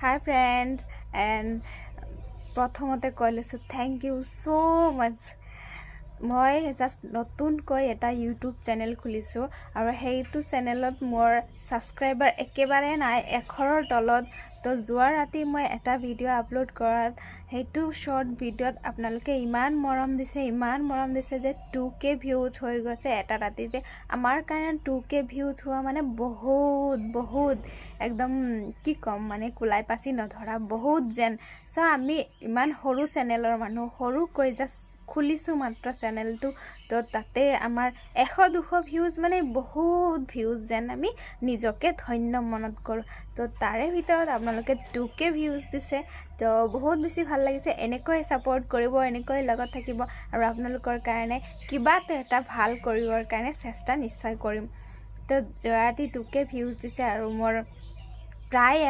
Hi friends, and প্ৰথমতে কৈ লৈছোঁ thank you so much. মই জাষ্ট নতুনকৈ এটা ইউটিউব চেনেল খুলিছোঁ আৰু সেইটো চেনেলত মোৰ ছাবস্ক্ৰাইবাৰ একেবাৰে নাই, 100ৰ তলত। তো যোৱা ৰাতি মই এটা ভিডিঅ' আপলোড কৰাত সেইটো শ্বৰ্ট ভিডিঅ'ত আপোনালোকে ইমান মৰম দিছে যে 2K ভিউজ হৈ গৈছে এটা ৰাতিতে। আমাৰ কাৰণে 2K ভিউজ হোৱা মানে বহুত একদম কি ক'ম, মানে কুলাই পাচি নধৰা বহুত যেন। চ' আমি ইমান সৰু চেনেলৰ মানুহ, সৰুকৈ জাষ্ট খুলিছোঁ মাত্ৰ চেনেলটো, তো তাতে আমাৰ 100-200 ভিউজ মানে বহুত ভিউজ যেন আমি নিজকে ধন্য মনত কৰোঁ। তো তাৰে ভিতৰত আপোনালোকে 2K ভিউজ দিছে, তো বহুত বেছি ভাল লাগিছে। এনেকৈ ছাপোৰ্ট কৰিব, এনেকৈ লগত থাকিব আৰু আপোনালোকৰ কাৰণে কিবা এটা ভাল কৰিবৰ কাৰণে চেষ্টা নিশ্চয় কৰিম। তো যোৱা ৰাতি 2K ভিউজ দিছে আৰু মোৰ প্ৰায়